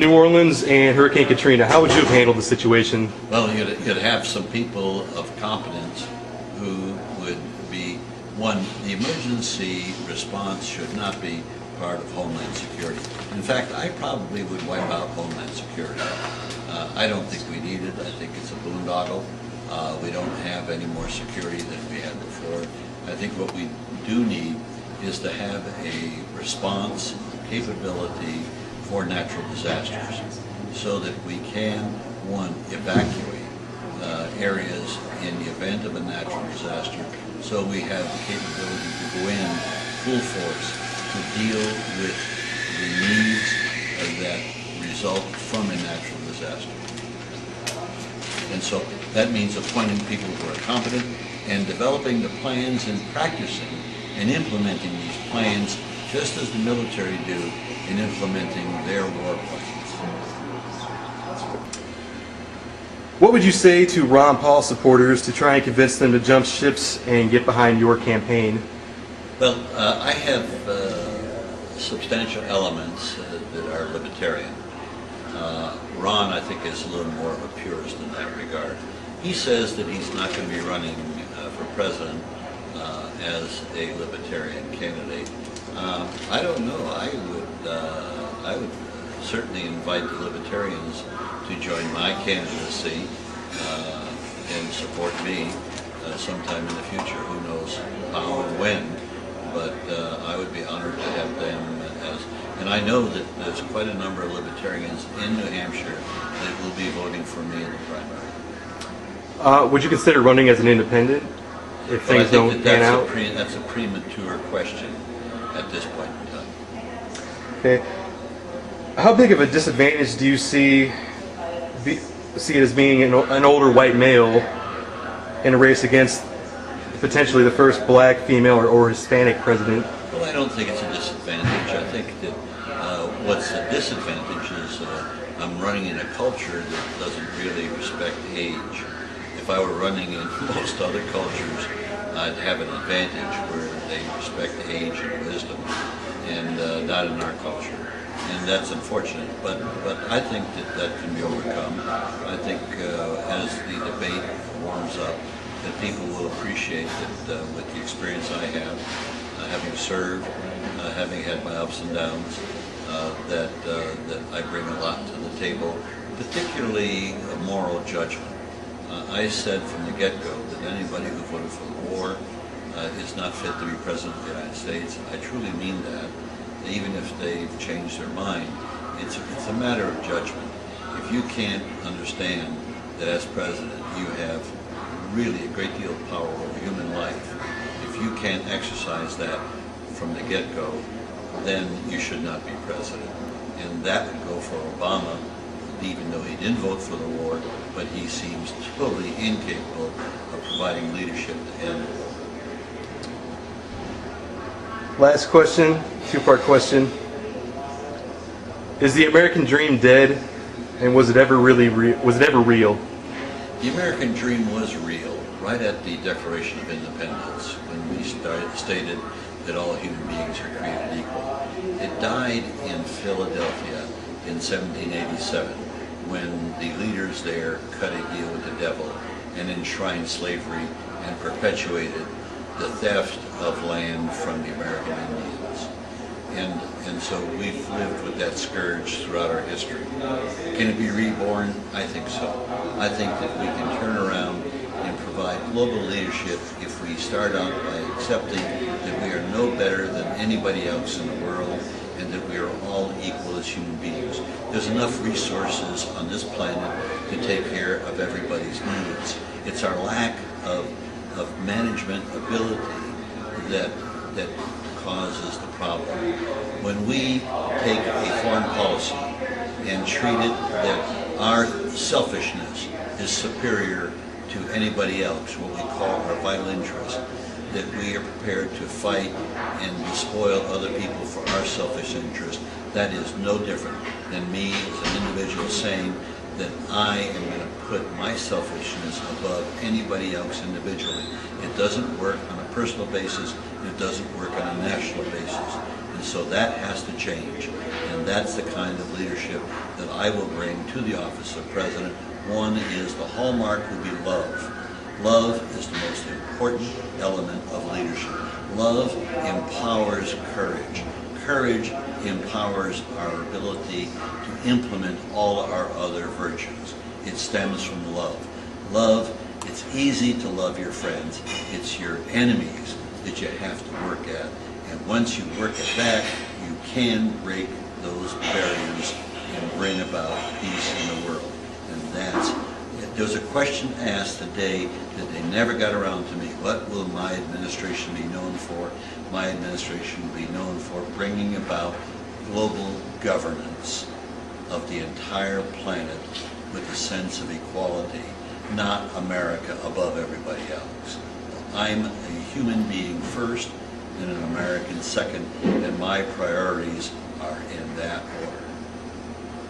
New Orleans and Hurricane Katrina, how would you have handled the situation? Well, you'd have some people of competence who would be, one, the emergency response should not be part of Homeland Security. In fact, I probably would wipe out Homeland Security. I don't think we need it. I think it's a boondoggle. We don't have any more security than we had before. I think what we do need is to have a response capability for natural disasters so that we can, one, evacuate areas in the event of a natural disaster, so we have the capability to go in full force to deal with the needs that result from a natural disaster. And so that means appointing people who are competent and developing the plans and practicing and implementing these plans just as the military do in implementing their war plans. What would you say to Ron Paul supporters to try and convince them to jump ships and get behind your campaign? Well, I have substantial elements that are libertarian. Ron, I think, is a little more of a purist in that regard. He says that he's not going to be running for president as a libertarian candidate. I don't know. I would certainly invite the libertarians to join my candidacy and support me sometime in the future. Who knows how and when? But I would be honored to have them as. And I know that there's quite a number of libertarians in New Hampshire that will be voting for me in the primary. Would you consider running as an independent if things don't pan out? That's a premature question at this point in time. Okay. How big of a disadvantage do you see it as being an older white male in a race against potentially the first black, female, or Hispanic president? Well, I don't think it's a disadvantage. I think that what's a disadvantage is I'm running in a culture that doesn't really respect age. If I were running in most other cultures, I'd have an advantage where they respect age and wisdom, and not in our culture. And that's unfortunate, but I think that can be overcome. I think as the debate warms up, that people will appreciate that with the experience I have, having served, having had my ups and downs, that I bring a lot to the table, particularly a moral judgment. I said from the get-go that anybody who voted for the war is not fit to be president of the United States. I truly mean that. Even if they've changed their mind, it's a matter of judgment. If you can't understand that as president you have really a great deal of power over human life, if you can't exercise that from the get-go, then you should not be president. And that would go for Obama, even though he didn't vote for the war, but he seems totally incapable of providing leadership to end it. Last question, two-part question. Is the American dream dead, and was it ever real? The American dream was real right at the Declaration of Independence, when we stated that all human beings are created equal. It died in Philadelphia in 1787, when the leaders there cut a deal with the devil and enshrined slavery and perpetuated the theft of land from the American Indians. And so we've lived with that scourge throughout our history. Can it be reborn? I think so. I think that we can turn around and provide global leadership if we start out by accepting that we are no better than anybody else in the world, and that we are all equal as human beings. There's enough resources on this planet to take care of everybody's needs. It's our lack of management ability that causes the problem. When we take a foreign policy and treat it that our selfishness is superior to anybody else, what we call our vital interest, that we are prepared to fight and despoil other people for our selfish interest, that is no different than me as an individual saying that I am going to put my selfishness above anybody else individually. It doesn't work on a personal basis, it doesn't work on a national basis. And so that has to change. And that's the kind of leadership that I will bring to the office of president. One is the hallmark will be love. Love is the most important element of leadership. Love empowers courage. Courage empowers our ability to implement all our other virtues. It stems from love. Love, it's easy to love your friends. It's your enemies that you have to work at. And once you work at that, you can break those barriers and bring about peace in the world. And there was a question asked today that they never got around to me. What will my administration be known for? My administration will be known for bringing about global governance of the entire planet with a sense of equality, not America above everybody else. I'm a human being first and an American second, and my priorities